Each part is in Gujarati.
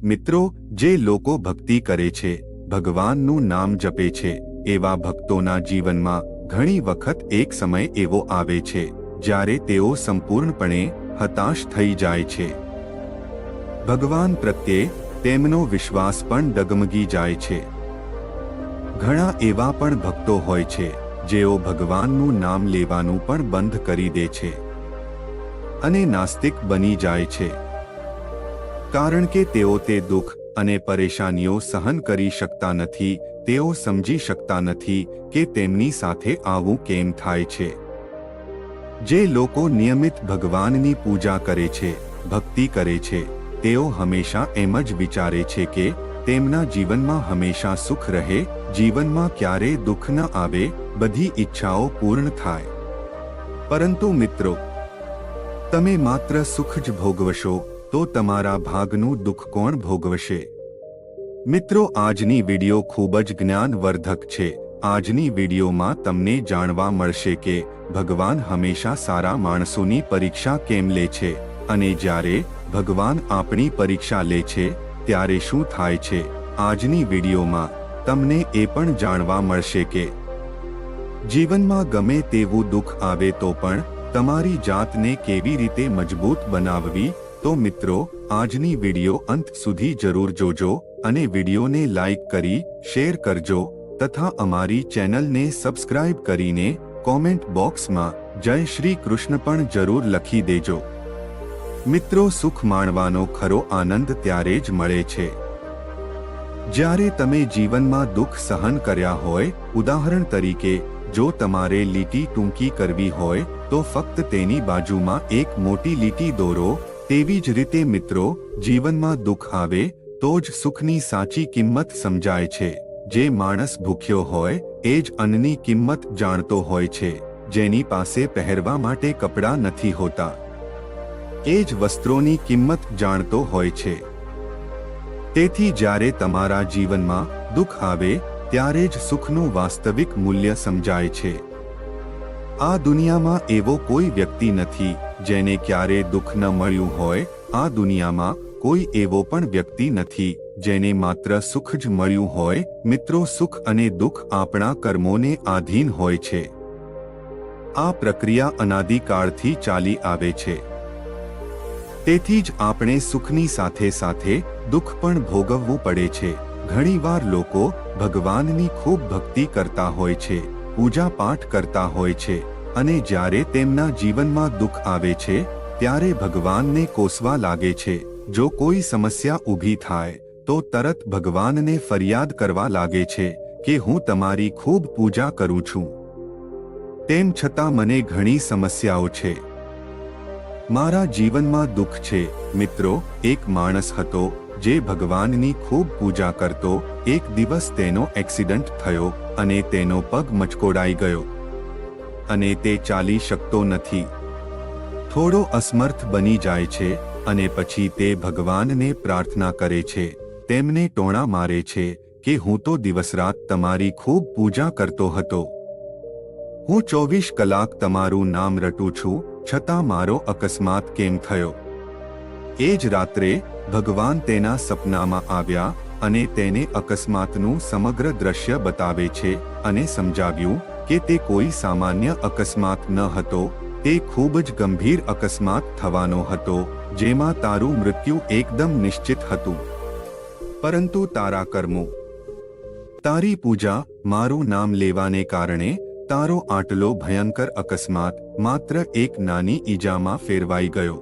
મિત્રો, જે લોકો ભક્તિ કરે છે, ભગવાનનું નામ જપે છે, એવા ભક્તોના જીવનમાં ઘણી વખત એક સમય એવો આવે છે જ્યારે તેઓ સંપૂર્ણપણે હતાશ થઈ જાય છે. ભગવાન પ્રત્યે તેમનો વિશ્વાસ પણ ડગમગી જાય છે. ઘણા એવા પણ ભક્તો હોય છે જેઓ ભગવાનનું નામ લેવાનું પણ બંધ કરી દે છે અને નાસ્તિક બની જાય છે, કારણ કે તેઓ તે દુઃખ અને પરેશાનીઓ સહન કરી શકતા નથી. તેઓ સમજી શકતા નથી કે તેમની સાથે આવું કેમ થાય છે. જે લોકો નિયમિત ભગવાનની પૂજા કરે છે, ભક્તિ કરે છે, તેઓ હંમેશા એમ જ વિચારે છે કે તેમના જીવનમાં હંમેશા સુખ રહે, જીવનમાં ક્યારેય દુઃખ ન આવે, બધી ઈચ્છાઓ પૂર્ણ થાય. પરંતુ મિત્રો, તમે માત્ર સુખ જ ભોગવશો તો તમારા ભાગનું દુઃખ કોણ ભોગવશે? મિત્રો, આજની વિડિયો ખૂબ જ જ્ઞાનવર્ધક છે. આજની વિડિયોમાં તમને જાણવા મળશે કે ભગવાન હંમેશા સારા માણસોની પરીક્ષા કેમ લે છે અને જ્યારે ભગવાન આપણી પરીક્ષા લે છે ત્યારે શું થાય છે. આજની વિડિયોમાં તમને એ પણ જાણવા મળશે કે જીવનમાં ગમે તેવું દુઃખ આવે તો પણ તમારી જાતને કેવી રીતે મજબૂત બનાવવી. તો મિત્રો, આજની વિડિયો અંત સુધી જરૂર જોજો અને વિડિયોને લાઈક કરી શેર કરજો તથા અમારી ચેનલને સબસ્ક્રાઇબ કરીને કોમેન્ટ બોક્સમાં જય શ્રી કૃષ્ણ પણ જરૂર લખી દેજો. મિત્રો, સુખ માણવાનો ખરો આનંદ ત્યારે જ મળે છે જ્યારે તમે જીવનમાં દુઃખ સહન કર્યા હોય. ઉદાહરણ તરીકે, જો તમારે લીટી ટૂંકી કરવી હોય તો ફક્ત તેની બાજુમાં એક મોટી લીટી દોરો. તેવી જ રીતે મિત્રો, જીવનમાં દુઃખ આવે તો જ સુખની સાચી કિંમત સમજાય છે. જે માણસ ભૂખ્યો હોય એ જ અન્નની કિંમત જાણતો હોય છે. જેની પાસે પહેરવા માટે કપડાં નથી હોતા એ જ વસ્ત્રોની કિંમત જાણતો હોય છે. તેથી જ્યારે તમારા જીવનમાં દુઃખ આવે ત્યારે જ સુખનું વાસ્તવિક મૂલ્ય સમજાય છે. આ દુનિયામાં એવો કોઈ વ્યક્તિ નથી જેને ક્યારે દુઃખ ન મળ્યું હોય. આ દુનિયામાં કોઈ એવો પણ વ્યક્તિ નથી જેને માત્ર સુખ જ મળ્યું હોય. મિત્રો, સુખ અને દુઃખ આપણા કર્મોને આધીન હોય છે. આ પ્રક્રિયા અનાદિકાળથી ચાલી આવે છે. તેથી જ આપણે સુખની સાથે સાથે દુઃખ પણ ભોગવવું પડે છે. ઘણીવાર લોકો ભગવાનની ખૂબ ભક્તિ કરતા હોય છે, પૂજા પાઠ કરતા હોય છે અને જ્યારે તેમના જીવનમાં દુઃખ આવે છે ત્યારે ભગવાનને કોસવા લાગે છે. જો કોઈ સમસ્યા ઊભી થાય તો તરત ભગવાનને ફરિયાદ કરવા લાગે છે કે હું તમારી ખૂબ પૂજા કરું છું, તેમ છતાં મને ઘણી સમસ્યાઓ છે, મારા જીવનમાં દુઃખ છે. મિત્રો, એક માણસ હતો જે ભગવાનની ખૂબ પૂજા કરતો. એક દિવસ તેનો એક્સિડન્ટ થયો અને તેનો પગ મચકોડાઈ ગયો અને તે ચાલી શકતો નથી. થોડો અસમર્થ બની જાય છે અને પછી તે ભગવાનને પ્રાર્થના કરે છે. તેમને ટોણા મારે છે કે હું તો દિવસરાત તમારી ખૂબ પૂજા કરતો હતો, હું 24 કલાક તમારું નામ રટું છું, છતાં મારો અકસ્માત કેમ થયો? એ જ રાત્રે ભગવાન તેના સપનામાં આવ્યા અને તેને અકસ્માતનું સમગ્ર દ્રશ્ય બતાવે છે અને સમજાવ્યું કે તે કોઈ સામાન્ય અકસ્માત ન હતો, તે ખૂબ જ ગંભીર અકસ્માત થવાનો હતો જેમાં તારું મૃત્યુ એકદમ નિશ્ચિત હતું. પરંતુ તારા કર્મો, તારી પૂજા, મારું નામ લેવાને કારણે તારો આટલો ભયંકર અકસ્માત માત્ર એક નાની ઈજામાં ફેરવાઈ ગયો.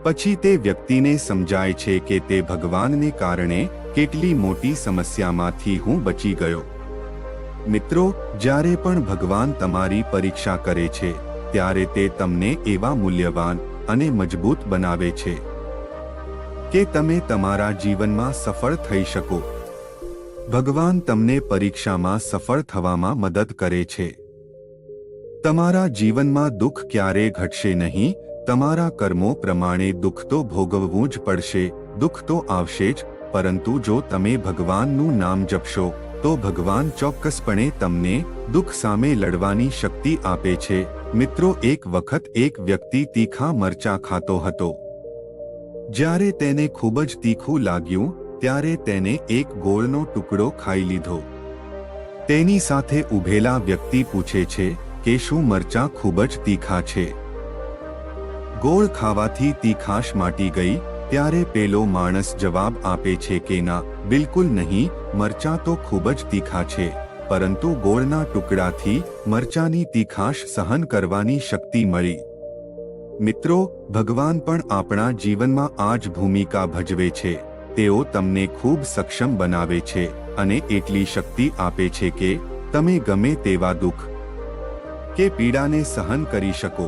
પછી તે વ્યક્તિને સમજાય છે કે તે ભગવાનને કારણે કેટલી મોટી સમસ્યામાંથી હું બચી ગયો. મિત્રો, જ્યારે પણ ભગવાન તમારી પરીક્ષા કરે છે ત્યારે તે તમને એવા મૂલ્યવાન અને મજબૂત બનાવે છે કે તમે તમારા જીવનમાં સફળ થઈ શકો. ભગવાન તમને પરીક્ષામાં સફળ થવામાં મદદ કરે છે. તમારા જીવનમાં દુઃખ ક્યારેય ઘટશે નહીં. તમારા કર્મો પ્રમાણે દુઃખ તો ભોગવવું જ પડશે. દુઃખ તો આવશે જ, પરંતુ જો તમે ભગવાનનું નામ જપશો તો ભગવાન ચોક્કસપણે તમને દુઃખ સામે લડવાની શક્તિ આપે છે. મિત્રો, એક વખત એક વ્યક્તિ તીખા મરચાં ખાતો હતો. જ્યારે તેને ખૂબ જ તીખું લાગ્યું ત્યારે તેને એક ગોળનો ટુકડો ખાઈ લીધો. તેની સાથે ઊભેલા વ્યક્તિ પૂછે છે કે શું મરચાં ખૂબ જ તીખા છે? ગોળ ખાવાથી તીખાશ માટી ગઈ ત્યારે પેલો માણસ જવાબ આપે છે કે ના, બિલકુલ નહીં, મરચાં તો ખૂબ જ તીખા છે, પરંતુ ગોળના ટુકડાથી મરચાંની તીખાશ સહન કરવાની શક્તિ મળી. મિત્રો, ભગવાન પણ આપણા જીવનમાં આ જ ભૂમિકા ભજવે છે. તેઓ તમને ખૂબ સક્ષમ બનાવે છે અને એટલી શક્તિ આપે છે કે તમે ગમે તેવા દુઃખ કે પીડાને સહન કરી શકો.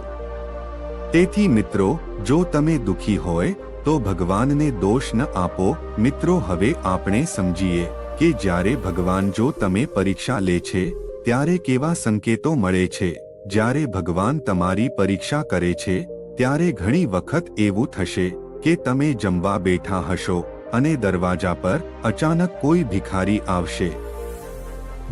તેથી મિત્રો, જો તમે દુઃખી હોય તો ભગવાનને દોષ ન આપો. મિત્રો, હવે આપણે સમજીએ કે જ્યારે ભગવાન જો તમે પરીક્ષા લે છે ત્યારે કેવા સંકેતો મળે છે. જ્યારે ભગવાન તમારી પરીક્ષા કરે છે ત્યારે ઘણી વખત એવું થશે કે તમે જમવા બેઠા હશો અને દરવાજા પર અચાનક કોઈ ભિખારી આવશે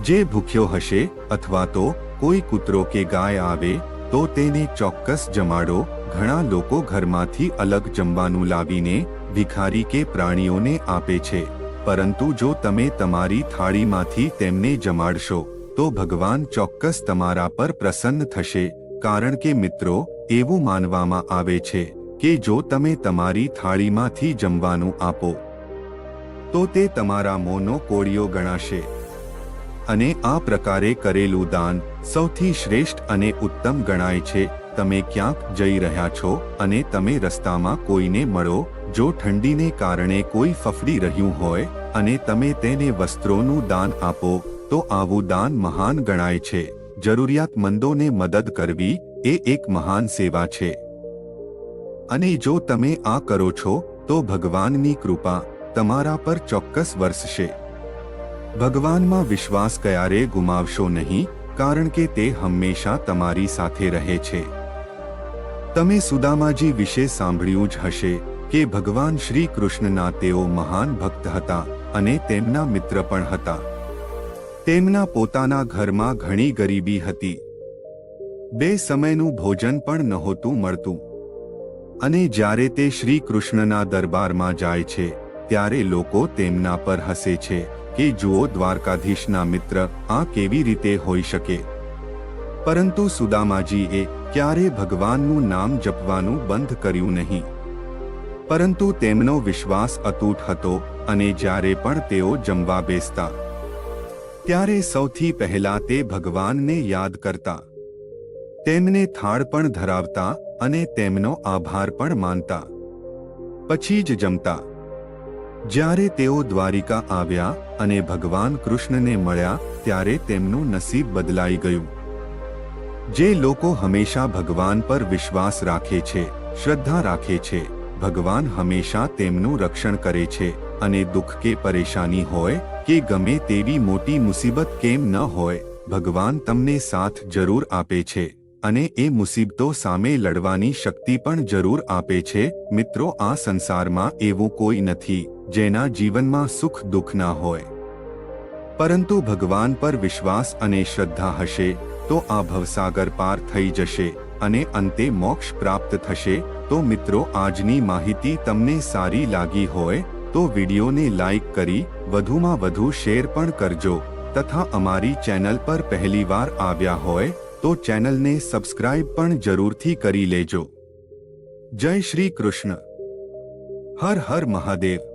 જે ભૂખ્યો હશે, અથવા તો કોઈ કૂતરો કે ગાય આવે તો તેને ચોક્કસ જમાડો. ઘણા લોકો ઘરમાંથી અલગ જમવાનું લાવીને ભિખારી કે પ્રાણીઓને આપે છે, પરંતુ જો તમે તમારી થાળીમાંથી તેમને જમાડશો તો ભગવાન ચોક્કસ તમારા પર પ્રસન્ન થશે. કારણ કે મિત્રો, એવું માનવામાં આવે છે કે જો તમે તમારી થાળીમાંથી જમવાનું આપો તો તે તમારા મોંનો કોળિયો ગણાશે. અને આ પ્રકારે કરેલું દાન સૌથી શ્રેષ્ઠ અને ઉત્તમ ગણાય છે. તમે ક્યાંક જઈ રહ્યા છો અને તમે રસ્તામાં કોઈને મળો, જો ઠંડીને કારણે કોઈ ફફડી રહ્યું હોય અને તમે તેને વસ્ત્રોનું દાન આપો તો આવું દાન મહાન ગણાય છે. જરૂરિયાતમંદોને મદદ કરવી એ એક મહાન સેવા છે. અને જો તમે આ કરો છો તો ભગવાનની કૃપા તમારા પર ચોક્કસ વરસશે. ભગવાનમાં વિશ્વાસ ક્યારેય ગુમાવશો નહીં, કારણ કે તે હંમેશા તમારી સાથે રહે છે. તમે સુદામાજી વિશે સાંભળ્યું જ હશે કે ભગવાન શ્રી કૃષ્ણના તેઓ મહાન ભક્ત હતા અને તેમના મિત્ર પણ હતા. તેમના પોતાના ઘરમાં ઘણી ગરીબી હતી. 2 સમયનું ભોજન પણ નહોતું મળતું. અને જ્યારે તે શ્રી કૃષ્ણના દરબારમાં જાય છે ત્યારે લોકો તેમના પર હસે છે કે જુઓ, દ્વારકાધીશના મિત્ર આ કેવી રીતે હોઈ શકે. પરંતુ સુદામાજીએ ક્યારે ભગવાનનું નામ જપવાનું બંધ કર્યું નહીં. પરંતુ તેમનો વિશ્વાસ અતૂટ હતો અને જ્યારે પણ તેઓ જમવા બેસતા ત્યારે સૌથી પહેલા તે ભગવાનને યાદ કરતા, તેમને થાળ પણ ધરાવતા અને તેમનો આભાર પણ માનતા. પછી જ જમતા. જ્યારે તેઓ દ્વારિકા આવ્યા અને ભગવાન કૃષ્ણને મળ્યા ત્યારે તેમનું નસીબ બદલાઈ ગયું. જે લોકો હંમેશા ભગવાન પર વિશ્વાસ રાખે છે, શ્રદ્ધા રાખે છે, ભગવાન હંમેશા તેમનું રક્ષણ કરે છે. અને દુઃખ કે પરેશાની હોય કે ગમે તેવી મોટી મુસીબત કેમ ન હોય, ભગવાન તમને સાથ જરૂર આપે છે અને એ મુસીબતો સામે લડવાની શક્તિ પણ જરૂર આપે છે. મિત્રો, આ સંસારમાં એવું કોઈ નથી જેના જીવનમાં સુખ દુઃખ ના હોય, પરંતુ ભગવાન પર વિશ્વાસ અને શ્રદ્ધા હશે તો આ ભવસાગર પાર થઈ જશે અને અંતે મોક્ષ પ્રાપ્ત થશે. તો મિત્રો, આજની માહિતી તમને સારી લાગી હોય તો વિડીયોને લાઈક કરી વધુમાં વધુ શેર પણ કરજો તથા અમારી ચેનલ પર પહેલીવાર આવ્યા હોય તો ચેનલને સબસ્ક્રાઇબ પણ જરૂરથી કરી લેજો. જય શ્રી કૃષ્ણ. હર હર મહાદેવ.